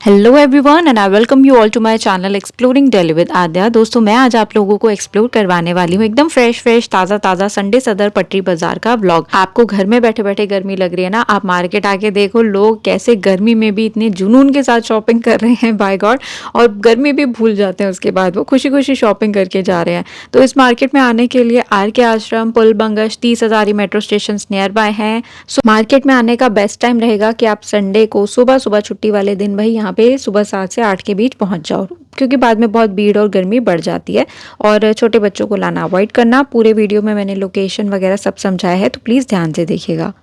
Hello everyone and I welcome you all to my channel exploring Delhi with Aadya. दोस्तों मैं आज आप लोगों को एक्सप्लोर करवाने वाली हूँ एकदम फ्रेश ताज़ा ताज़ा संडे सदर पटरी बाजार का व्लॉग। आपको घर में बैठे बैठे गर्मी लग रही है ना, आप मार्केट आके देखो लोग कैसे गर्मी में भी इतने जुनून के साथ शॉपिंग कर रहे हैं बाय गॉड, और गर्मी भी भूल जाते हैं उसके बाद वो खुशी खुशी शॉपिंग करके जा रहे हैं। तो इस मार्केट में आने के लिए R K Ashram, Pul Bangash, 30 Hazari metro station near by हैं। सो मार्केट में आने का बेस्ट टाइम रहेगा कि आप संडे को सुबह सुबह छुट्टी वाले दिन भाई यहाँ पे सुबह 7 से 8 के बीच पहुंच जाओ, क्योंकि बाद में बहुत भीड़ और गर्मी बढ़ जाती है। और छोटे बच्चों को लाना अवॉइड करना। पूरे वीडियो में मैंने लोकेशन वगैरह सब समझाया है, तो प्लीज़ ध्यान से देखिएगा।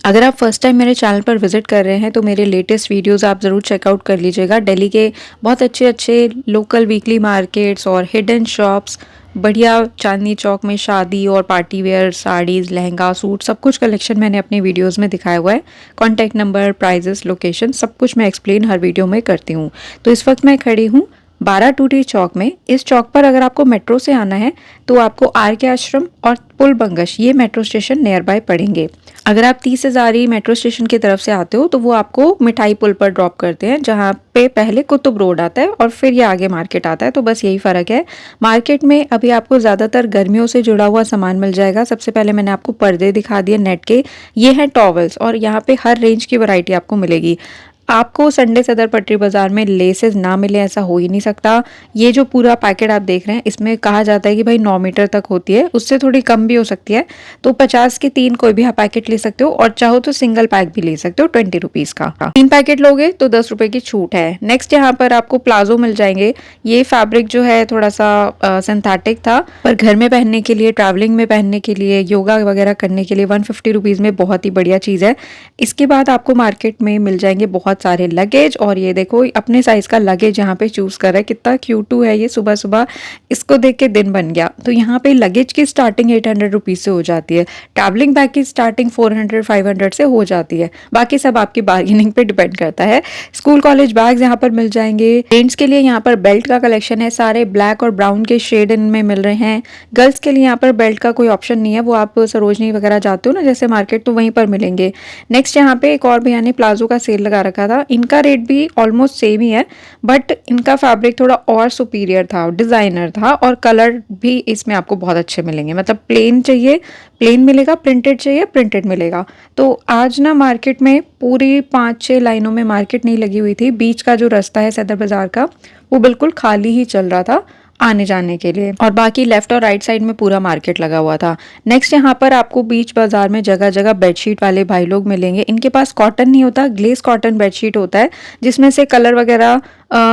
अगर आप फर्स्ट टाइम मेरे चैनल पर विजिट कर रहे हैं तो मेरे लेटेस्ट वीडियोस आप ज़रूर चेकआउट कर लीजिएगा। दिल्ली के बहुत अच्छे अच्छे लोकल वीकली मार्केट्स और हिडन शॉप्स, बढ़िया चांदनी चौक में शादी और party wear saris, lehenga, suit, सब कुछ कलेक्शन मैंने अपने वीडियोस में दिखाया हुआ है। कॉन्टैक्ट नंबर, प्राइजेस, लोकेशन सब कुछ मैं एक्सप्लेन हर वीडियो में करती हूँ। तो इस वक्त मैं खड़ी हूँ 12 टूटी चौक में। इस चौक पर अगर आपको मेट्रो से आना है तो आपको आर के आश्रम और पुल बंगश ये मेट्रो स्टेशन नियर बाय पड़ेंगे। अगर आप 30 हजारी मेट्रो स्टेशन की तरफ से आते हो तो वो आपको मिठाई पुल पर ड्रॉप करते हैं, जहाँ पे पहले कुतुब रोड आता है और फिर ये आगे मार्केट आता है। तो बस यही फ़र्क है। मार्केट में अभी आपको ज़्यादातर गर्मियों से जुड़ा हुआ सामान मिल जाएगा। सबसे पहले मैंने आपको पर्दे दिखा दिए नेट के, ये हैं टॉवल्स, और यहाँ पे हर रेंज की वैरायटी आपको मिलेगी। आपको संडे सदर पटरी बाजार में लेसेस ना मिले ऐसा हो ही नहीं सकता। ये जो पूरा पैकेट आप देख रहे हैं इसमें कहा जाता है कि भाई 9 मीटर तक होती है, उससे थोड़ी कम भी हो सकती है। तो 50 के 3 कोई भी आप पैकेट ले सकते हो, और चाहो तो सिंगल पैक भी ले सकते हो 20 रुपीज का। 3 पैकेट लोगे तो 10 रुपए की छूट है। नेक्स्ट यहाँ पर आपको प्लाजो मिल जाएंगे। ये फैब्रिक जो है थोड़ा सा सिंथेटिक था, पर घर में पहनने के लिए, ट्रैवलिंग में पहनने के लिए, योगा वगैरह करने के लिए 150 रुपीज में बहुत ही बढ़िया चीज़ है। इसके बाद आपको मार्केट में मिल जाएंगे बहुत सारे लगेज, और ये देखो अपने साइज का लगेज यहाँ पे चूज कर रहा है, कितना क्यूटू है ये। सुबह सुबह इसको देख के दिन बन गया। तो यहाँ पे लगेज की स्टार्टिंग 800 रुपीज से हो जाती है। ट्रैवलिंग बैग की स्टार्टिंग 400-500 से हो जाती है। बाकी सब आपकी बार्गेनिंग पे डिपेंड करता है। स्कूल कॉलेज बैग्स यहाँ पर मिल जाएंगे। जेंट्स के लिए यहाँ पर बेल्ट का कलेक्शन है, सारे ब्लैक और ब्राउन के शेड इनमें मिल रहे हैं। गर्ल्स के लिए यहाँ पर बेल्ट का कोई ऑप्शन नहीं है, वो आप सरोजनी वगैरह जाते हो ना जैसे मार्केट, तो वहीं पर मिलेंगे। नेक्स्ट यहाँ पे एक और भैया ने प्लाजो का सेल लगा रखा था। इनका रेट भी ऑलमोस्ट सेम ही है, बट इनका फैब्रिक थोड़ा और सुपीरियर था, डिजाइनर था, और कलर भी इसमें आपको बहुत अच्छे मिलेंगे। मतलब प्लेन चाहिए प्लेन मिलेगा, प्रिंटेड चाहिए प्रिंटेड मिलेगा। तो आज ना मार्केट में पूरी 5-6 लाइनों में मार्केट नहीं लगी हुई थी। बीच का जो रास्ता है सदर बाजार का वो बिल्कुल खाली ही चल रहा था आने जाने के लिए, और बाकी लेफ्ट और राइट साइड में पूरा मार्केट लगा हुआ था। नेक्स्ट यहाँ पर आपको बीच बाजार में जगह जगह बेडशीट वाले भाई लोग मिलेंगे। इनके पास कॉटन नहीं होता, ग्लेस कॉटन बेडशीट होता है, जिसमें से कलर वगैरह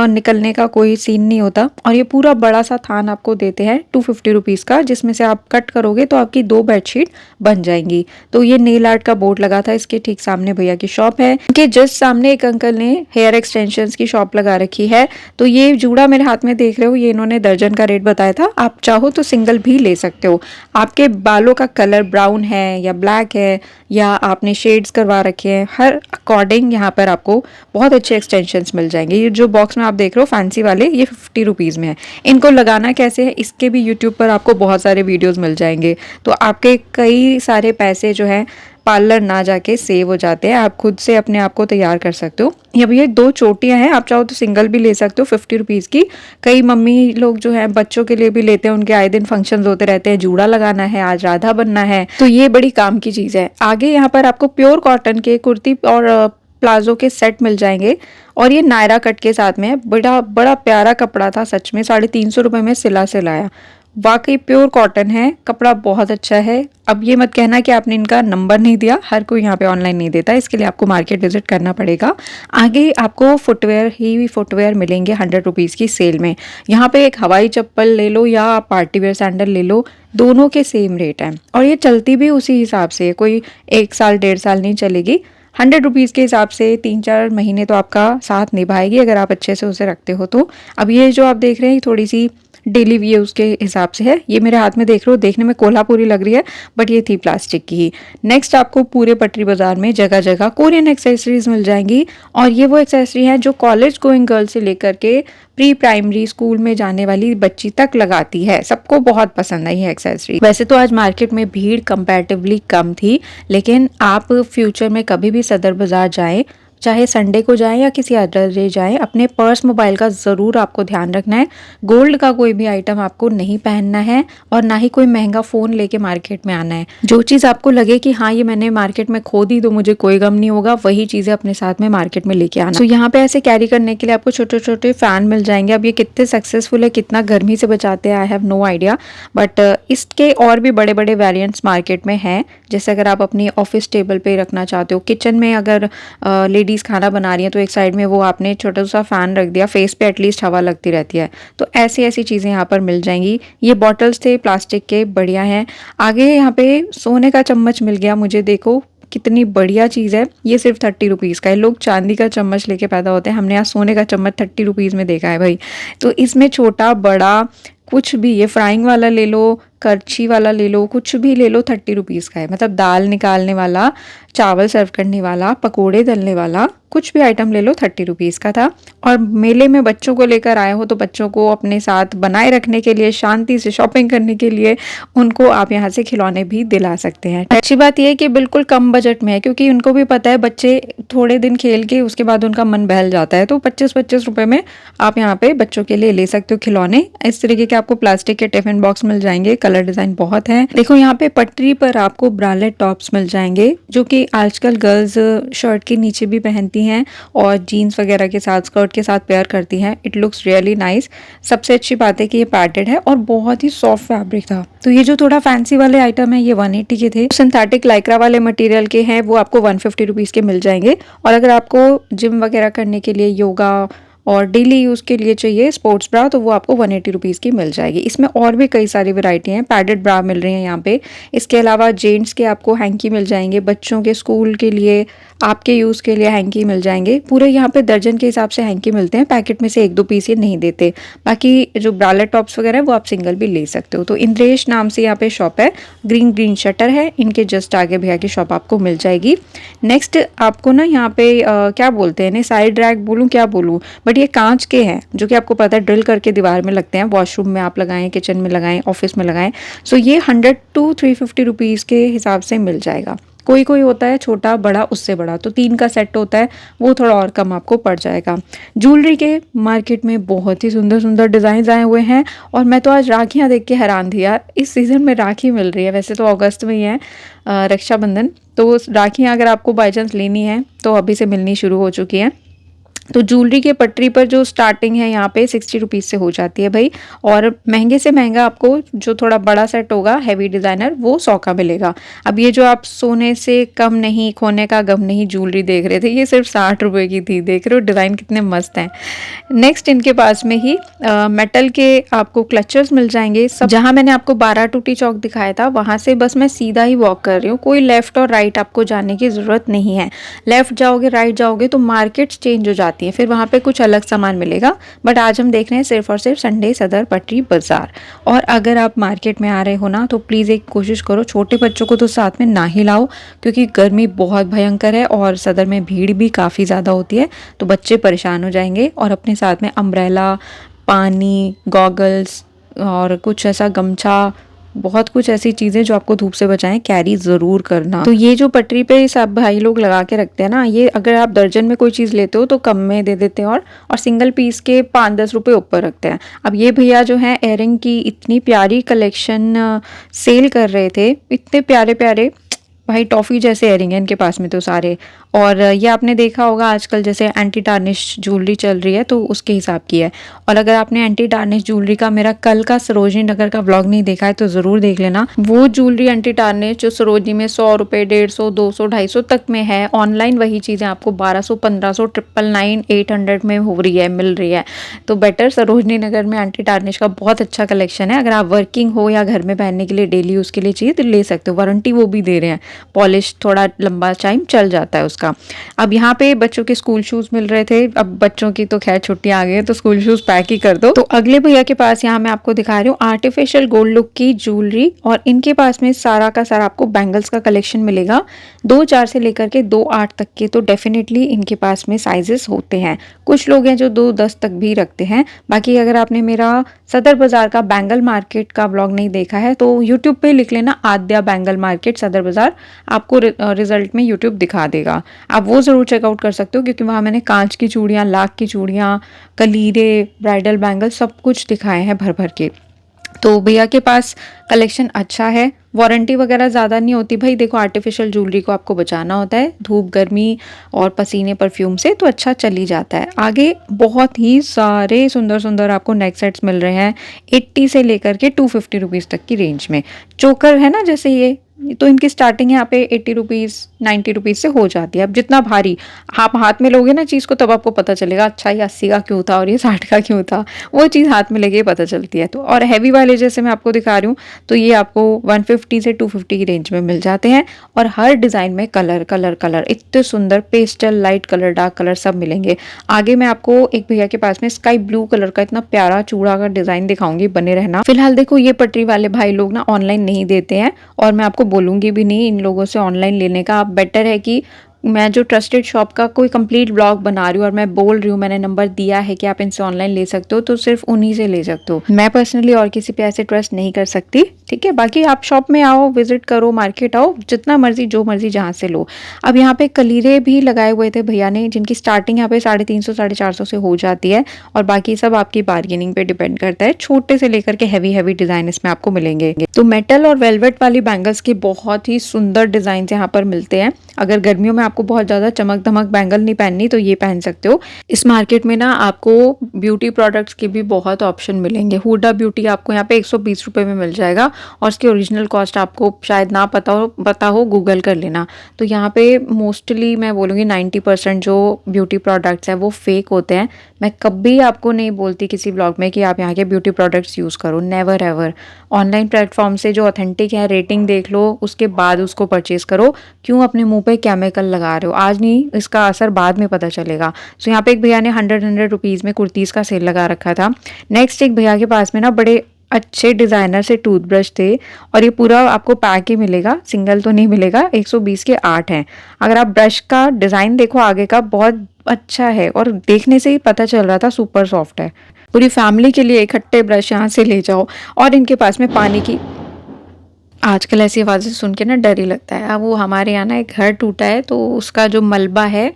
निकलने का कोई सीन नहीं होता। और ये पूरा बड़ा सा थान आपको देते हैं 250 रुपीज़ का, जिसमें से आप कट करोगे तो आपकी 2 बेडशीट बन जाएंगी। तो ये नेल आर्ट का बोर्ड लगा था, इसके ठीक सामने भैया की शॉप है। इनके जस्ट सामने एक अंकल ने हेयर एक्सटेंशंस की शॉप लगा रखी है। तो ये जूड़ा मेरे हाथ में देख रहे हो, ये इन्होंने दर्जन का रेट बताया था। आप चाहो तो सिंगल भी ले सकते हो। आपके बालों का कलर ब्राउन है या ब्लैक है, या आपने शेड्स करवा रखे हैं, हर अकॉर्डिंग यहाँ पर आपको बहुत अच्छे एक्सटेंशंस मिल जाएंगे। ये जो बॉक्स में आप देख रहे हो फैंसी वाले, ये 50 रुपीज़ में है। इनको लगाना कैसे है इसके भी यूट्यूब पर आपको बहुत सारे वीडियोस मिल जाएंगे। तो आपके कई सारे पैसे जो है पार्लर ना जाके सेव हो जाते हैं। आप खुद से अपने आप को तैयार कर सकते हो। ये भैया 2 चोटियां हैं, आप चाहो तो सिंगल भी ले सकते हो 50 रुपीज़ की। कई मम्मी लोग जो हैं बच्चों के लिए भी लेते हैं, उनके आए दिन फंक्शंस होते रहते हैं, जूड़ा लगाना है, आज राधा बनना है, तो ये बड़ी काम की चीज़ है। आगे यहाँ पर आपको प्योर कॉटन के कुर्ती और प्लाजो के सेट मिल जाएंगे, और ये नायरा कट के साथ में है। बड़ा बड़ा प्यारा कपड़ा था सच में, 350 रुपये में सिला सिलाया। वाकई प्योर कॉटन है, कपड़ा बहुत अच्छा है। अब ये मत कहना कि आपने इनका नंबर नहीं दिया, हर कोई यहाँ पे ऑनलाइन नहीं देता, इसके लिए आपको मार्केट विजिट करना पड़ेगा। आगे आपको फुटवेयर ही फुटवेयर मिलेंगे 100 रुपीज़ की सेल में। यहाँ पे एक हवाई चप्पल ले लो या पार्टी वेयर सैंडल ले लो, दोनों के सेम रेट है, और ये चलती भी उसी हिसाब से, कोई 1 साल 1.5 साल नहीं चलेगी। 100 रुपीज़ के हिसाब से 3-4 महीने तो आपका साथ निभाएगी अगर आप अच्छे से उसे रखते हो तो। अब ये जो आप देख रहे हैं थोड़ी सी डेली यूज़ के हिसाब से है। ये मेरे हाथ में देख रहे हो, देखने में कोल्हापुरी लग रही है बट ये थी प्लास्टिक की ही। नेक्स्ट आपको पूरे पटरी बाजार में जगह जगह कोरियन एक्सेसरीज मिल जाएंगी, और ये वो एक्सेसरी हैं जो कॉलेज गोइंग गर्ल से लेकर के प्री प्राइमरी स्कूल में जाने वाली बच्ची तक लगाती है। सबको बहुत पसंद आई है एक्सेसरी। वैसे तो आज मार्केट में भीड़ कंपैरेटिवली कम थी, लेकिन आप फ्यूचर में कभी भी सदर बाजार जाएं, चाहे संडे को जाएं या किसी अदर डे जाएं, अपने पर्स मोबाइल का ज़रूर आपको ध्यान रखना है। गोल्ड का कोई भी आइटम आपको नहीं पहनना है और ना ही कोई महंगा फ़ोन लेके मार्केट में आना है। जो चीज़ आपको लगे कि हाँ ये मैंने मार्केट में खो दी तो मुझे कोई गम नहीं होगा, वही चीज़ें अपने साथ में मार्केट में लेके आना। तो यहाँ पे ऐसे कैरी करने के लिए आपको छोटे छोटे फ़ैन मिल जाएंगे। अब ये कितने सक्सेसफुल है, कितना गर्मी से बचाते हैं, I have no idea, but इसके और भी बड़े बड़े वेरियंट्स मार्केट में हैं। जैसे अगर आप अपनी ऑफिस टेबल पे रखना चाहते हो, किचन में अगर लेडीज़ खाना बना रही हैं तो एक साइड में वो आपने छोटा सा फ़ैन रख दिया, फेस पे एटलीस्ट हवा लगती रहती है। तो ऐसी ऐसी चीज़ें यहाँ पर मिल जाएंगी। ये बॉटल्स थे प्लास्टिक के, बढ़िया हैं। आगे यहाँ पे सोने का चम्मच मिल गया मुझे, देखो कितनी बढ़िया चीज़ है। ये सिर्फ 30 रुपीज़ का है। लोग चांदी का चम्मच लेके पैदा होते हैं, हमने यहाँ सोने का चम्मच 30 रुपीज़ में देखा है भाई। तो इसमें छोटा बड़ा कुछ भी, ये फ्राइंग वाला ले लो, करछी वाला ले लो, कुछ भी ले लो, 30 रुपीज़ का है। मतलब दाल निकालने वाला, चावल सर्व करने वाला, पकोड़े तलने वाला, कुछ भी आइटम ले लो, 30 रुपीज़ का था। और मेले में बच्चों को लेकर आए हो तो बच्चों को अपने साथ बनाए रखने के लिए, शांति से शॉपिंग करने के लिए, उनको आप यहाँ से खिलौने भी दिला सकते हैं। अच्छी बात यह है कि बिल्कुल कम बजट में है, क्योंकि उनको भी पता है बच्चे थोड़े दिन खेल के उसके बाद उनका मन बहल जाता है। तो 25-25 रुपए में आप यहाँ पे बच्चों के लिए ले सकते हो खिलौने। इस तरीके के आपको प्लास्टिक के टिफिन बॉक्स मिल जाएंगे, कलर डिजाइन बहुत है। देखो यहाँ पे पटरी पर आपको ब्रालेट टॉप्स मिल जाएंगे, जो कि आजकल गर्ल्स शर्ट के नीचे भी पहनती हैं और जीन्स वगैरह के साथ, स्कर्ट के साथ पेयर करती हैं। It looks really nice. सबसे अच्छी बात है कि ये पैडेड है और बहुत ही सॉफ्ट फैब्रिक था। तो ये जो थोड़ा फैंसी वाले आइटम है ये 180 के थे। सिंथेटिक लाइक्रा वाले मटेरियल के हैं, वो आपको 150 रुपीज़ के मिल जाएंगे। और अगर आपको जिम वगैरह करने के लिए, योगा और डेली यूज़ के लिए चाहिए स्पोर्ट्स ब्रा, तो वो आपको 180 रुपीज़ की मिल जाएगी। इसमें और भी कई सारी वैरायटी हैं। पैडेड ब्रा मिल रही हैं यहाँ पे। इसके अलावा जेंट्स के आपको हैंकी मिल जाएंगे, बच्चों के स्कूल के लिए, आपके यूज़ के लिए हैंकी मिल जाएंगे। पूरे यहाँ पे दर्जन के हिसाब से हैंकी मिलते हैं, पैकेट में से 1-2 पीस ये नहीं देते। बाकी जो ब्रालेट टॉप्स वगैरह है वो आप सिंगल भी ले सकते हो। तो इंद्रेश नाम से यहाँ पे शॉप है, ग्रीन ग्रीन शटर है, इनके जस्ट आगे भैया की शॉप आपको मिल जाएगी। नेक्स्ट आपको ना यहाँ पे क्या बोलते हैं, साइड रैक बोलूँ क्या बोलूँ, बट ये कांच के हैं, जो कि आपको पता है ड्रिल करके दीवार में लगते हैं। वॉशरूम में आप लगाएं, किचन में लगाएं, ऑफिस में लगाएं। सो ये 100 to 350 रुपीज़ के हिसाब से मिल जाएगा। कोई कोई होता है छोटा बड़ा, उससे बड़ा, तो 3 का सेट होता है, वो थोड़ा और कम आपको पड़ जाएगा। ज्वेलरी के मार्केट में बहुत ही सुंदर सुंदर डिज़ाइन आए हुए हैं, और मैं तो आज राखियाँ देख के हैरान थी यार। इस सीज़न में राखी मिल रही है, वैसे तो अगस्त में ही है रक्षाबंधन, तो राखियाँ अगर आपको बाई चांस लेनी है तो अभी से मिलनी शुरू हो चुकी हैं। तो ज्वेलरी के पटरी पर जो स्टार्टिंग है यहाँ पे 60 रुपीज़ से हो जाती है भाई। और महंगे से महंगा आपको जो थोड़ा बड़ा सेट होगा हैवी डिज़ाइनर, वो 100 का मिलेगा। अब ये जो आप सोने से कम नहीं, खोने का गम नहीं ज्वेलरी देख रहे थे, ये सिर्फ 60 रुपये की थी। देख रहे हो डिज़ाइन कितने मस्त हैं। नेक्स्ट इनके पास में ही मेटल के आपको क्लचर्स मिल जाएंगे। सब जहाँ मैंने आपको 12 टूटी चौक दिखाया था वहाँ से बस मैं सीधा ही वॉक कर रही हूँ, कोई लेफ्ट और राइट आपको जाने की ज़रूरत नहीं है। लेफ्ट जाओगे राइट जाओगे तो मार्केट्स चेंज हो जाती है, फिर वहाँ पे कुछ अलग सामान मिलेगा। बट आज हम देख रहे हैं सिर्फ और सिर्फ संडे सदर पटरी बाजार। और अगर आप मार्केट में आ रहे हो ना तो प्लीज़ एक कोशिश करो, छोटे बच्चों को तो साथ में ना ही लाओ, क्योंकि गर्मी बहुत भयंकर है और सदर में भीड़ भी काफ़ी ज़्यादा होती है, तो बच्चे परेशान हो जाएंगे। और अपने साथ में अम्ब्रेला, पानी, गॉगल्स और कुछ ऐसा गमछा, बहुत कुछ ऐसी चीज़ें जो आपको धूप से बचाएं, कैरी ज़रूर करना। तो ये जो पटरी पे सब भाई लोग लगा के रखते हैं ना, ये अगर आप दर्जन में कोई चीज़ लेते हो तो कम में दे देते हैं, और सिंगल पीस के 5-10 रुपये ऊपर रखते हैं। अब ये भैया जो है एयरिंग की इतनी प्यारी कलेक्शन सेल कर रहे थे, इतने प्यारे प्यारे भाई, टॉफ़ी जैसे एयरिंग है इनके पास में तो सारे। और ये आपने देखा होगा आजकल जैसे एंटी टार्निश ज्वेलरी चल रही है, तो उसके हिसाब की है। और अगर आपने एंटी टार्निश ज्वेलरी का मेरा कल का सरोजनी नगर का व्लॉग नहीं देखा है तो ज़रूर देख लेना। वो ज्वेलरी एंटी टार्निश जो सरोजनी में 100 रुपये, 150, 200, 250 तक में है, ऑनलाइन वही चीज़ें आपको 1200, 1500, 999, 800 में हो रही है, मिल रही है। तो बेटर सरोजनी नगर में एंटी टार्निश का बहुत अच्छा कलेक्शन है। अगर आप वर्किंग हो या घर में पहनने के लिए डेली यूज़ के लिए चाहिए तो ले सकते हो, वारंटी वो भी दे रहे हैं, पॉलिश थोड़ा लंबा टाइम चल जाता है उसका। का। अब यहाँ पे बच्चों के स्कूल शूज़ मिल रहे थे, अब बच्चों की तो खैर छुट्टियाँ आ गई है तो स्कूल शूज़ पैक ही कर दो। तो अगले भैया के पास यहाँ मैं आपको दिखा रही हूँ आर्टिफिशियल गोल्ड लुक की ज्वेलरी, और इनके पास में सारा का सारा आपको बैंगल्स का कलेक्शन मिलेगा, 2-4 से लेकर के 2-8 तक के। तो डेफिनेटली इनके पास में साइजेस होते हैं, कुछ लोग हैं जो 2-10 तक भी रखते हैं। बाकी अगर आपने मेरा सदर बाजार का बैंगल मार्केट का ब्लॉग नहीं देखा है तो यूट्यूब पे लिख लेना आद्या बैंगल मार्केट सदर बाजार, आपको रिजल्ट में यूट्यूब दिखा देगा। आप वो ज़रूर चेकआउट कर सकते हो क्योंकि वहाँ मैंने कांच की चूड़ियाँ, लाख की चूड़ियाँ, कलीरे, ब्राइडल बैंगल सब कुछ दिखाए हैं भर भर के। तो भैया के पास कलेक्शन अच्छा है, वारंटी वगैरह ज़्यादा नहीं होती भाई। देखो आर्टिफिशियल ज्वेलरी को आपको बचाना होता है धूप गर्मी और पसीने परफ्यूम से, तो अच्छा चल ही जाता है। आगे बहुत ही सारे सुंदर सुंदर आपको नेक सेट्स मिल रहे हैं 80 से लेकर के 250 रुपीज़ तक की रेंज में। चोकर है ना जैसे ये, तो इनकी स्टार्टिंग यहाँ पे 80 रुपीज़ 90 रुपीज़ से हो जाती है। अब जितना भारी आप हाथ में लोगे ना चीज़ को तब आपको पता चलेगा अच्छा ये 80 का क्यों था और ये 60 का क्यों था, वो चीज़ हाथ में लेके पता चलती है। तो और हैवी वाले जैसे मैं आपको दिखा रही हूँ तो ये आपको 150 से 250 की रेंज में मिल जाते हैं, और हर डिज़ाइन में कलर कलर कलर इतने सुंदर pastel, light colour, dark colour सब मिलेंगे। आगे मैं आपको एक भैया के पास में स्काई ब्लू कलर का इतना प्यारा चूड़ा का डिज़ाइन दिखाऊंगी, बने रहना। फिलहाल देखो ये पटरी वाले भाई लोग ना ऑनलाइन नहीं देते हैं, और मैं आपको बोलूँगी भी नहीं इन लोगों से ऑनलाइन लेने का। आप बेटर है कि मैं जो ट्रस्टेड शॉप का कोई कंप्लीट ब्लॉग बना रही हूँ और मैं बोल रही हूँ, मैंने नंबर दिया है कि आप इनसे ऑनलाइन ले सकते हो, तो सिर्फ उन्हीं से ले सकते हो। मैं पर्सनली और किसी पे ऐसे ट्रस्ट नहीं कर सकती, ठीक है। बाकी आप शॉप में आओ, विजिट करो, मार्केट आओ, जितना मर्जी जो मर्जी जहाँ से लो। अब यहाँ पे कलीरे भी लगाए हुए थे भैया ने, जिनकी स्टार्टिंग यहाँ पे 350 450 से हो जाती है, और बाकी सब आपकी बार्गेनिंग पे डिपेंड करता है। छोटे से लेकर के हैवी हैवी डिजाइन इसमें आपको मिलेंगे। तो मेटल और वेलवेट वाली बैंगल्स के बहुत ही सुंदर डिजाइन यहाँ पर मिलते हैं। अगर गर्मियों में आपको बहुत ज्यादा चमक धमक बैंगल नहीं पहननी तो ये पहन सकते हो। इस मार्केट में ना आपको ब्यूटी प्रोडक्ट्स के भी बहुत ऑप्शन मिलेंगे। हुडा ब्यूटी आपको यहाँ पे 120 रुपए में मिल जाएगा, और इसकी ओरिजिनल कॉस्ट आपको शायद ना पता हो गूगल कर लेना। तो यहाँ पे मोस्टली मैं बोलूँगी 90% जो ब्यूटी प्रोडक्ट्स हैं वो फेक होते हैं। मैं कभी आपको नहीं बोलती किसी ब्लॉग में कि आप यहाँ के ब्यूटी प्रोडक्ट्स यूज़ करो, नेवर एवर। ऑनलाइन प्लेटफॉर्म से जो ऑथेंटिक है रेटिंग देख लो, उसके बाद उसको परचेज करो। क्यों अपने मुंह पे केमिकल लगा रहे हो, आज नहीं इसका असर बाद में पता चलेगा। सो यहाँ पे एक भैया ने 100 रुपीज़ में कुर्तीज़ का सेल लगा रखा था। नेक्स्ट एक भैया के पास में ना बड़े अच्छे डिज़ाइनर से टूथब्रश थे, और ये पूरा आपको पैक ही मिलेगा, सिंगल तो नहीं मिलेगा। 120 के 8 हैं। अगर आप ब्रश का डिज़ाइन देखो आगे का, बहुत अच्छा है, और देखने से ही पता चल रहा था सुपर सॉफ्ट है। पूरी फैमिली के लिए इकट्ठे ब्रश यहाँ से ले जाओ। और इनके पास में पानी की, आजकल ऐसी आवाज़ें सुन के ना डर ही लगता है। अब वो हमारे यहाँ ना एक घर टूटा है तो उसका जो मलबा है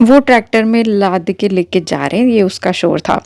वो ट्रैक्टर में लाद के लेके जा रहे हैं, ये उसका शोर था।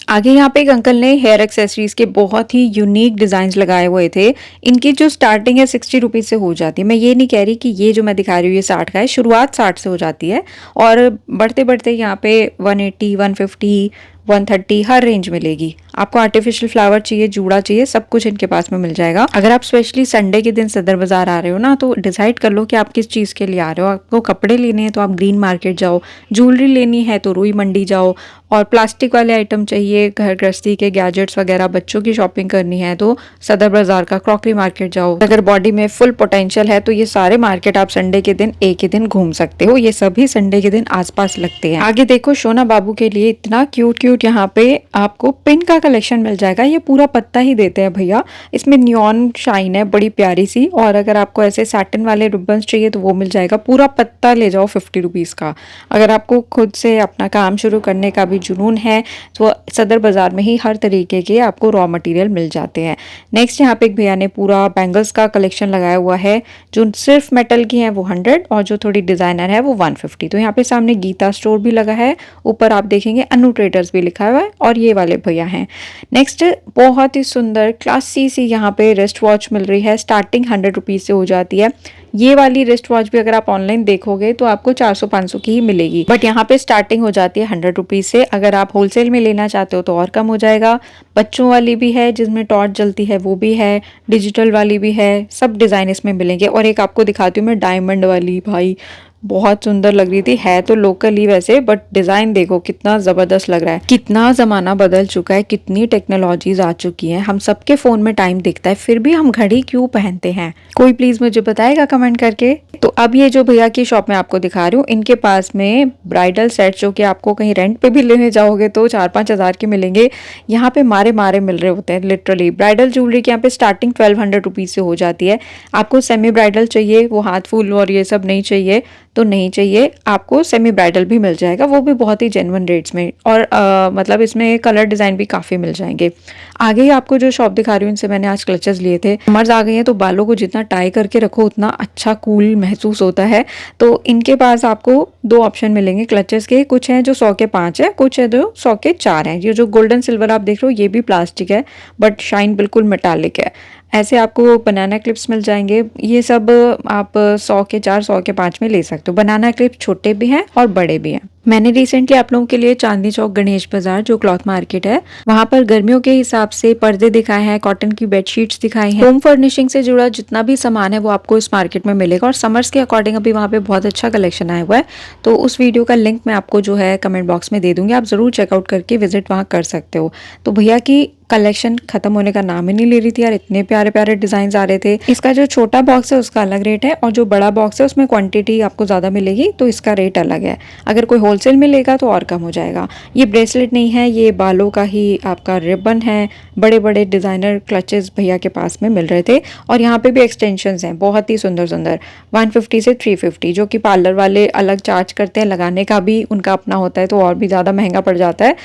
आगे यहाँ पे एक अंकल ने हेयर एक्सेसरीज के बहुत ही यूनिक डिज़ाइंस लगाए हुए थे। इनकी जो स्टार्टिंग है 60 रुपीज़ से हो जाती है। मैं ये नहीं कह रही कि ये जो मैं दिखा रही हूँ ये 60 का है, शुरुआत 60 से हो जाती है, और बढ़ते बढ़ते यहाँ पे 180 150 130 हर रेंज मिलेगी। आपको आर्टिफिशियल फ्लावर चाहिए, जूड़ा चाहिए, सब कुछ इनके पास में मिल जाएगा। अगर आप स्पेशली संडे के दिन सदर बाजार आ रहे हो ना, तो डिसाइड कर लो कि आप किस चीज़ के लिए आ रहे हो। आपको कपड़े लेने हैं तो आप ग्रीन मार्केट जाओ, ज्वेलरी लेनी है तो रुई मंडी जाओ, और प्लास्टिक वाले आइटम चाहिए, घर गृहस्थी के गैजेट्स वगैरह, बच्चों की शॉपिंग करनी है तो सदर बाजार का क्रॉकरी मार्केट जाओ। अगर बॉडी में फुल पोटेंशियल है तो ये सारे मार्केट आप संडे के दिन एक ही दिन घूम सकते हो। ये सभी संडे के दिन आसपास लगते हैं। आगे देखो शोना बाबू के लिए इतना क्यूट क्यूट यहाँ पे आपको पिन का कलेक्शन मिल जाएगा। ये पूरा पत्ता ही देते हैं भैया, इसमें नियॉन शाइन है बड़ी प्यारी सी, और अगर आपको ऐसे सैटिन वाले रिबन्स चाहिए तो वो मिल जाएगा। पूरा पत्ता ले जाओ 50 रुपीज़ का। अगर आपको खुद से अपना काम शुरू करने का भी जुनून है तो सदर बाजार में ही हर तरीके के आपको रॉ मटेरियल मिल जाते हैं। नेक्स्ट यहाँ पे एक भैया ने पूरा बैंगल्स का कलेक्शन लगाया हुआ है। जो सिर्फ मेटल की है वो 100, और जो थोड़ी डिजाइनर है वो 150। तो यहाँ पे सामने गीता स्टोर भी लगा है, ऊपर आप देखेंगे अनु ट्रेडर्स भी लिखा हुआ है, और ये वाले भैया हैं। नेक्स्ट बहुत ही सुंदर क्लासी सी यहाँ पे रिस्ट वॉच मिल रही है, स्टार्टिंग 100 रुपीज़ से हो जाती है। ये वाली रिस्ट वॉच भी अगर आप ऑनलाइन देखोगे तो आपको 400-500 की ही मिलेगी, बट यहाँ पे स्टार्टिंग हो जाती है 100 रुपीज़ से। अगर आप होलसेल में लेना चाहते हो तो और कम हो जाएगा। बच्चों वाली भी है जिसमें टॉर्च जलती है, वो भी है, डिजिटल वाली भी है, सब डिज़ाइन इसमें मिलेंगे। और एक आपको दिखाती हूँ मैं डायमंड वाली, भाई बहुत सुंदर लग रही थी। है तो लोकल ही वैसे, बट डिजाइन देखो कितना जबरदस्त लग रहा है। कितना जमाना बदल चुका है, कितनी टेक्नोलॉजीज आ चुकी हैं। हम सबके फोन में टाइम दिखता है, फिर भी हम घड़ी क्यों पहनते हैं? कोई प्लीज मुझे बताएगा कमेंट करके। तो अब ये जो भैया की शॉप में आपको दिखा रही हूँ, इनके पास में ब्राइडल सेट जो कि आपको कहीं रेंट पे भी लेने जाओगे तो 4-5 हज़ार के मिलेंगे। यहाँ पे मारे मारे मिल रहे होते हैं लिटरली। ब्राइडल ज्वेलरी की यहाँ पे स्टार्टिंग 1200 रुपीज से हो जाती है। आपको सेमी ब्राइडल चाहिए, वो हाथ फूल और ये सब नहीं चाहिए तो नहीं चाहिए, आपको सेमी ब्राइडल भी मिल जाएगा, वो भी बहुत ही जेन्युइन रेट्स में। और मतलब इसमें कलर डिज़ाइन भी काफ़ी मिल जाएंगे। आगे ही आपको जो शॉप दिखा रही हूँ, इनसे मैंने आज क्लचेस लिए थे। समर्स आ गई हैं तो बालों को जितना टाई करके रखो उतना अच्छा कूल महसूस होता है। तो इनके पास आपको 2 ऑप्शन मिलेंगे क्लचेस के। कुछ हैं जो 100 के 5 है, कुछ है जो 100 के 4 हैं। ये जो गोल्डन सिल्वर आप देख रहे हो ये भी प्लास्टिक है, बट शाइन बिल्कुल मेटालिक है। ऐसे आपको बनाना क्लिप्स मिल जाएंगे। ये सब आप 100 के 4, 100 के 5 में ले सकते हो। बनाना क्लिप्स छोटे भी हैं और बड़े भी हैं। मैंने रिसेंटली आप लोगों के लिए चांदनी चौक गणेश बाजार जो क्लॉथ मार्केट है, वहां पर गर्मियों के हिसाब से पर्दे दिखाए हैं, कॉटन की बेडशीट्स दिखाई हैं। होम फर्निशिंग से जुड़ा जितना भी सामान है वो आपको इस मार्केट में मिलेगा। और समर्स के अकॉर्डिंग अभी वहाँ पे बहुत अच्छा कलेक्शन आया हुआ है। तो उस वीडियो का लिंक मैं आपको जो है कमेंट बॉक्स में दे दूंगी, आप जरूर चेकआउट करके विजिट वहाँ कर सकते हो। तो भैया की कलेक्शन खत्म होने का नाम ही नहीं ले रही थी यार, इतने प्यारे प्यारे डिजाइन आ रहे थे। इसका जो छोटा बॉक्स है उसका अलग रेट है, और जो बड़ा बॉक्स है उसमें क्वांटिटी आपको ज्यादा मिलेगी तो इसका रेट अलग है। अगर कोई होलसेल में लेगा तो और कम हो जाएगा। ये ब्रेसलेट नहीं है, ये बालों का ही आपका रिबन है। बड़े बड़े डिजाइनर क्लचेस भैया के पास में मिल रहे थे। और यहाँ पे भी एक्सटेंशंस हैं बहुत ही सुंदर सुंदर, 150 से 350, जो कि पार्लर वाले अलग चार्ज करते हैं, लगाने का भी उनका अपना होता है तो और भी ज्यादा महंगा पड़ जाता है।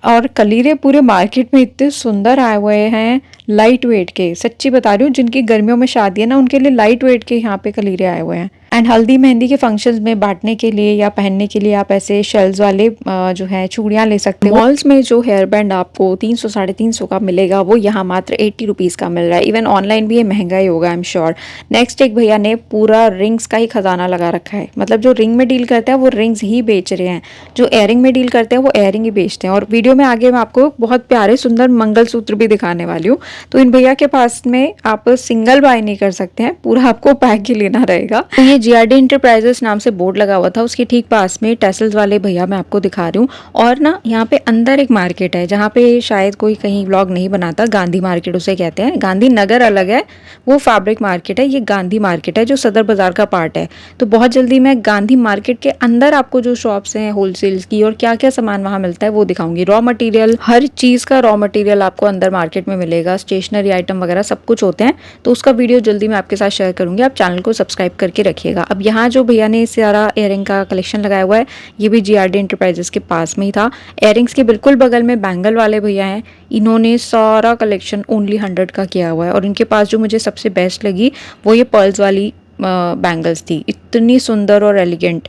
और कलीरे पूरे मार्केट में इतने सुंदर आए हुए हैं, लाइट वेट के। सच्ची बता रही हूँ, जिनकी गर्मियों में शादी है ना उनके लिए लाइट वेट के यहाँ पे कलीरे आए हुए हैं। एंड हल्दी मेहंदी के फंक्शंस में बांटने के लिए या पहनने के लिए आप ऐसे शेल्स वाले जो है चूड़ियां ले सकते हो। मॉल्स में जो हेयर बैंड आपको 300 350 का मिलेगा वो यहाँ मात्र 80 रुपीज का मिल रहा है। इवन ऑनलाइन भी ये महंगा ही होगा, आई एम श्योर। नेक्स्ट एक भैया ने पूरा रिंग्स का ही खजाना लगा रखा है। मतलब जो रिंग में डील करते हैं वो रिंग्स ही बेच रहे हैं, जो एयरिंग में डील करते हैं वो एयरिंग ही बेचते हैं। और वीडियो में आगे मैं आपको बहुत प्यारे सुंदर मंगलसूत्र भी दिखाने वाली हूँ। तो इन भैया के पास में आप सिंगल बाय नहीं कर सकते हैं, पूरा आपको पैक ही लेना रहेगा। तो ये जीआरडी इंटरप्राइजेस नाम से बोर्ड लगा हुआ था, उसके ठीक पास में टेसल्स वाले भैया मैं आपको दिखा रही हूँ। और ना यहाँ पे अंदर एक मार्केट है जहाँ पे शायद कोई कहीं व्लॉग नहीं बनाता, गांधी मार्केट उसे कहते हैं। गांधी नगर अलग है, वो फैब्रिक मार्केट है, ये गांधी मार्केट है जो सदर बाजार का पार्ट है। तो बहुत जल्दी मैं गांधी मार्केट के अंदर आपको जो शॉप्स हैं होलसेल्स की और क्या क्या सामान वहाँ मिलता है वो दिखाऊंगी। रॉ मटेरियल, हर चीज का रॉ मटेरियल आपको अंदर मार्केट में मिलेगा, स्टेशनरी आइटम वगैरह सब कुछ होते हैं। तो उसका वीडियो जल्दी मैं आपके साथ शेयर करूंगी, आप चैनल को सब्सक्राइब करके रखिएगा। अब यहाँ जो भैया ने सारा इयरिंग का कलेक्शन लगाया हुआ है ये भी जीआरडी इंटरप्राइजेस के पास में ही था। इयरिंग्स के बिल्कुल बगल में बैंगल वाले भैया हैं, इन्होंने सारा कलेक्शन ओनली 100 का किया हुआ है। और इनके पास जो मुझे सबसे बेस्ट लगी वो ये पर्ल्स वाली बैंगल्स थी, इतनी सुंदर और एलिगेंट।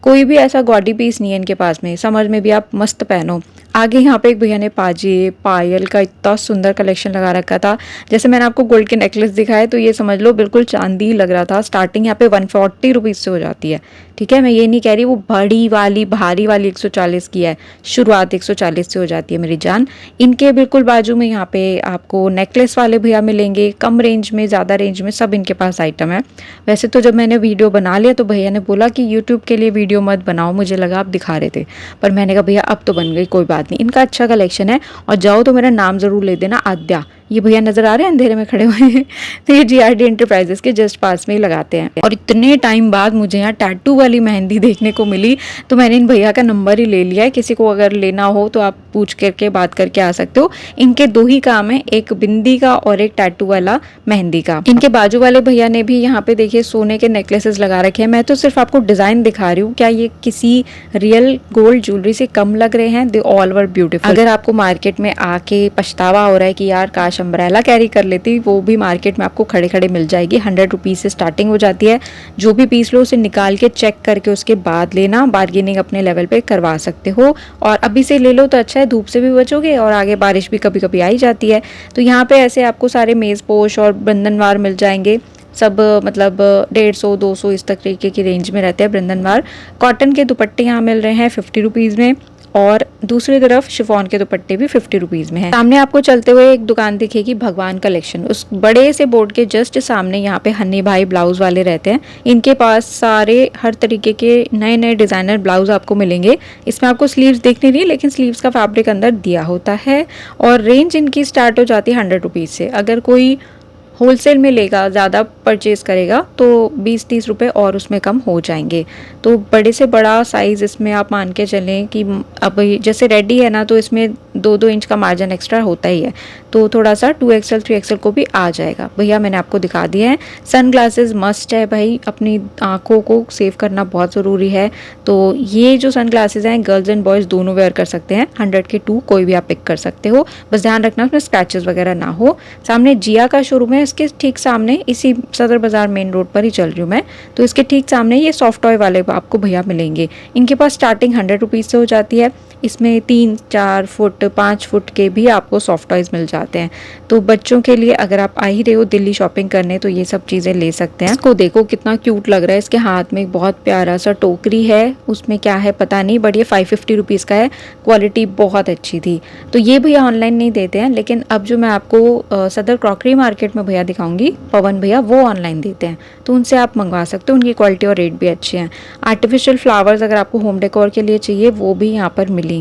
कोई भी ऐसा गॉडी पीस नहीं है इनके पास में, समर में भी आप मस्त पहनो। आगे यहाँ पे एक भैया ने पाजे पायल का इतना सुंदर कलेक्शन लगा रखा था। जैसे मैंने आपको गोल्ड के नेकलेस दिखाए तो ये समझ लो बिल्कुल चांदी लग रहा था। स्टार्टिंग यहाँ पे 140 रुपीज से हो जाती है, ठीक है। मैं ये नहीं कह रही वो बड़ी वाली भारी वाली 140 की है, शुरुआत 140 से हो जाती है मेरी जान। इनके बिल्कुल बाजू में यहाँ पे आपको नेकलेस वाले भैया मिलेंगे, कम रेंज में ज़्यादा रेंज में सब इनके पास आइटम है। वैसे तो जब मैंने वीडियो बना लिया तो भैया ने बोला कि यूट्यूब के लिए वीडियो मत बनाओ, मुझे लगा आप दिखा रहे थे, पर मैंने कहा भैया अब तो बन गई, कोई बात नहीं। इनका अच्छा कलेक्शन है और जाओ तो मेरा नाम जरूर ले देना, आद्या। ये भैया नजर आ रहे हैं अंधेरे में खड़े हुए हैं, तो ये जीआरडी एंटरप्राइजेस के जस्ट पास में ही लगाते हैं। और इतने टाइम बाद मुझे यहाँ टैटू वाली मेहंदी देखने को मिली तो मैंने इन भैया का नंबर ही ले लिया है। किसी को अगर लेना हो तो आप पूछ करके बात करके आ सकते हो। इनके 2 ही काम है, एक बिंदी का और एक टैटू वाला मेहंदी का। इनके बाजू वाले भैया ने भी यहाँ पे देखिए सोने के नेकलेसेस लगा रखे हैं। मैं तो सिर्फ आपको डिजाइन दिखा रही हूँ, क्या ये किसी रियल गोल्ड ज्वेलरी से कम लग रहे हैं? They all were beautiful. अगर आपको मार्केट में आके पछतावा हो रहा है कि यार काश अम्ब्रेला कैरी कर लेती, वो भी मार्केट में आपको खड़े खड़े मिल जाएगी। 100 रुपीज से स्टार्टिंग हो जाती है। जो भी पीस लो उसे निकाल के चेक करके उसके बाद लेना, बार्गेनिंग अपने लेवल पे करवा सकते हो। और अभी से ले लो तो अच्छा है, धूप से भी बचोगे और आगे बारिश भी कभी कभी आ ही जाती है। तो यहाँ पे ऐसे आपको सारे मेज पोश और बंधनवार मिल जाएंगे, सब मतलब 150 200 इस तरीके की रेंज में रहते हैं बंधनवार। कॉटन के दुपट्टे यहाँ मिल रहे हैं 50 रुपीज़ में। और दूसरी तरफ शिफॉन के दुपट्टे भी 50 रुपीज में है। सामने आपको चलते हुए एक दुकान दिखेगी भगवान कलेक्शन, उस बड़े से बोर्ड के जस्ट सामने यहाँ पे हन्नी भाई ब्लाउज वाले रहते हैं। इनके पास सारे हर तरीके के नए नए डिजाइनर ब्लाउज आपको मिलेंगे। इसमें आपको स्लीव्स दिख नहीं रही, लेकिन स्लीव्स का फैब्रिक अंदर दिया होता है और रेंज इनकी स्टार्ट हो जाती है 100 रुपीज से। अगर कोई होलसेल में लेगा, ज़्यादा परचेज करेगा तो 20-30 रुपए और उसमें कम हो जाएंगे। तो बड़े से बड़ा साइज़ इसमें आप मान के चलें कि अब जैसे रेडी है ना, तो इसमें 2-2 इंच का मार्जिन एक्स्ट्रा होता ही है, तो थोड़ा सा 2XL 3XL को भी आ जाएगा। भैया मैंने आपको दिखा दिया है। सन ग्लासेस मस्ट है भाई, अपनी आँखों को सेव करना बहुत ज़रूरी है। तो ये जो सन ग्लासेस हैं गर्ल्स एंड बॉयज़ दोनों वेयर कर सकते हैं। 100 के 2 कोई भी आप पिक कर सकते हो, बस ध्यान रखना उसमें स्क्रैचेस वगैरह ना हो। सामने जिया का शोरूम है, इसके ठीक सामने, इसी सदर बाजार मेन रोड पर ही चल रही हूँ मैं, तो इसके ठीक सामने ये सॉफ्ट टॉय वाले आपको भैया मिलेंगे। इनके पास स्टार्टिंग 100 रुपीज़ से हो जाती है। इसमें 3-4 फुट 5 फुट के भी आपको सॉफ्ट टॉयज मिल जाते हैं। तो बच्चों के लिए अगर आप आ ही रहे हो दिल्ली शॉपिंग करने तो ये सब चीज़ें ले सकते हैं। इसको देखो कितना क्यूट लग रहा है, इसके हाथ में एक बहुत प्यारा सा टोकरी है, उसमें क्या है पता नहीं, बट ये 550 रुपीज़ का है। क्वालिटी बहुत अच्छी थी। तो ये भैया ऑनलाइन नहीं देते हैं, लेकिन अब जो मैं आपको सदर क्रॉकरी मार्केट में भैया दिखाऊंगी, पवन भैया, वो ऑनलाइन देते हैं, तो उनसे आप मंगवा सकते हो। उनकी क्वालिटी और रेट भी अच्छे हैं। आर्टिफिशियल फ्लावर्स अगर आपको होम डेकोर के लिए चाहिए वो भी यहाँ पर मिलेंगे।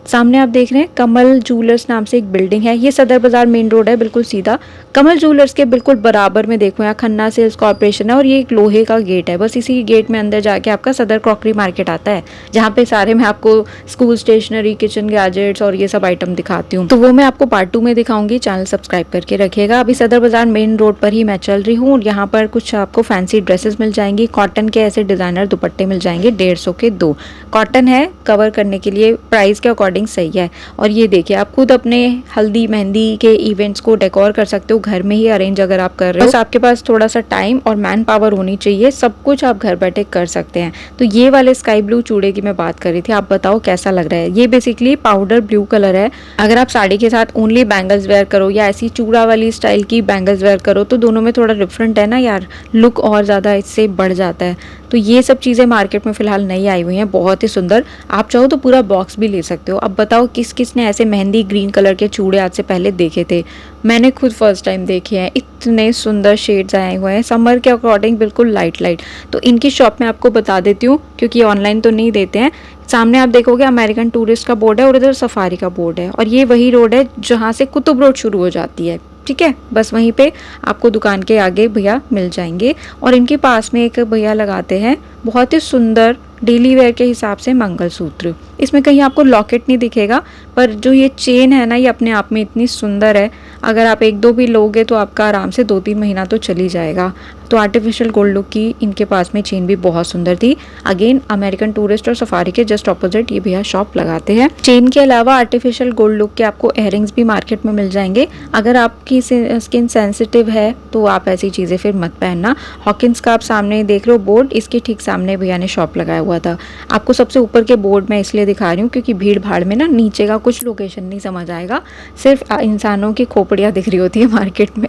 सामने आप देख रहे हैं कमल ज्वेलर्स नाम से एक बिल्डिंग है, ये सदर बाजार मेन रोड है बिल्कुल सीधा। कमल ज्वेलर्स के बिल्कुल बराबर में देखो यहाँ खन्ना सेल्स कॉर्पोरेशन है और ये एक लोहे का गेट है। बस इसी गेट में अंदर जाके आपका सदर क्रॉकरी मार्केट आता है, जहाँ पे सारे मैं आपको स्कूल स्टेशनरी, किचन गैजेट्स और ये सब आइटम दिखाती हूँ। तो वो मैं आपको पार्ट 2 में दिखाऊंगी, चैनल सब्सक्राइब करके रखिएगा। अभी सदर बाजार मेन रोड पर ही मैं चल रही हूँ और यहाँ पर कुछ आपको फैंसी ड्रेसेस मिल जाएंगी। कॉटन के ऐसे डिजाइनर दुपट्टे मिल जाएंगे 150 के 2। कॉटन है, कवर करने के लिए प्राइस के अकॉर्डिंग सही है। और ये देखिए आप खुद अपने हल्दी मेहंदी के इवेंट्स को डेकोर कर सकते हो, घर में ही अरेंज अगर आप कर रहे हो। बस आपके पास थोड़ा सा टाइम और मैन पावर होनी चाहिए, सब कुछ आप घर बैठे कर सकते हैं। तो ये वाले स्काई ब्लू चूड़े की मैं बात कर रही थी, आप बताओ कैसा लग रहा है। ये बेसिकली पाउडर ब्लू कलर है। अगर आप साड़ी के साथ ओनली बैंगल्स वेयर करो या ऐसी चूड़ा वाली स्टाइल की बैंगल्स वेयर करो तो दोनों में थोड़ा डिफरेंट है ना यार, लुक और ज़्यादा इससे बढ़ जाता है। तो ये सब चीज़ें मार्केट में फ़िलहाल नई आई हुई हैं, बहुत ही सुंदर। आप चाहो तो पूरा बॉक्स भी ले सकते हो। अब बताओ किस किस ने ऐसे मेहंदी ग्रीन कलर के चूड़े आज से पहले देखे थे? मैंने खुद फर्स्ट टाइम देखे हैं। इतने सुंदर शेड्स आए हुए हैं समर के अकॉर्डिंग, बिल्कुल लाइट लाइट। तो इनकी शॉप में आपको बता देती हूँ क्योंकि ऑनलाइन तो नहीं देते हैं। सामने आप देखोगे अमेरिकन टूरिस्ट का बोर्ड है और इधर सफारी का बोर्ड है, और ये वही रोड है जहाँ से कुतुब रोड शुरू हो जाती है। ठीक है, बस वहीं पे आपको दुकान के आगे भैया मिल जाएंगे। और इनके पास में एक भैया लगाते हैं बहुत ही सुंदर डेली वेयर के हिसाब से मंगलसूत्र। इसमें कहीं आपको लॉकेट नहीं दिखेगा, पर जो ये चेन है ना, ये अपने आप में इतनी सुंदर है। अगर आप 1-2 भी लोगे तो आपका आराम से 2-3 महीना तो चली जाएगा। तो आर्टिफिशियल गोल्ड लुक की इनके पास में चेन भी बहुत सुंदर थी। अगेन अमेरिकन टूरिस्ट और सफारी के जस्ट ऑपोजिट ये भैया शॉप लगाते हैं। चेन के अलावा आर्टिफिशियल गोल्ड लुक के आपको इयररिंग्स भी मार्केट में मिल जाएंगे। अगर आपकी स्किन सेंसिटिव है तो आप ऐसी चीज़ें फिर मत पहनना। हॉकिंस का आप सामने देख रहे हो बोर्ड, इसके ठीक सामने भैया ने शॉप लगाया हुआ था। आपको सबसे ऊपर के बोर्ड में इसलिए दिखा रही हूँ क्योंकि भीड़ भाड़ में ना नीचे का कुछ लोकेशन नहीं समझ आएगा, सिर्फ इंसानों की खोपड़ियाँ दिख रही होती है मार्केट में।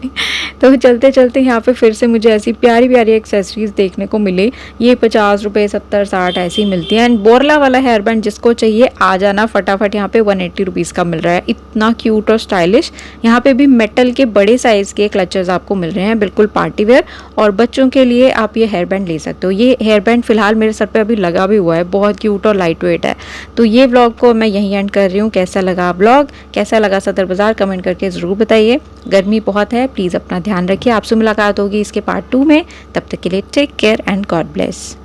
तो चलते चलते यहाँ पे फिर से मुझे ऐसी प्यारी प्यारी एक्सेसरीज देखने को मिले। ये 50 रुपये 70-60 ऐसी मिलती है। एंड बोरला वाला हेयर बैंड जिसको चाहिए आ जाना फटाफट, यहाँ पे 180 रुपीज़ का मिल रहा है। इतना क्यूट और स्टाइलिश। यहाँ पे भी मेटल के बड़े साइज़ के क्लचर्स आपको मिल रहे हैं, बिल्कुल पार्टी वेयर। और बच्चों के लिए आप ये हेयर बैंड ले सकते हो। ये हेयर बैंड फिलहाल मेरे सर पे अभी लगा भी हुआ है, बहुत क्यूट और लाइट वेट है। तो ये व्लॉग को मैं यहीं एंड कर रही हूँ। कैसा लगा व्लॉग, कैसा लगा सदर बाजार, कमेंट करके ज़रूर बताइए। गर्मी बहुत है, प्लीज़ अपना ध्यान रखिए। आपसे मुलाकात होगी इसके पार्ट 2 में। तब तक के लिए take care and God bless.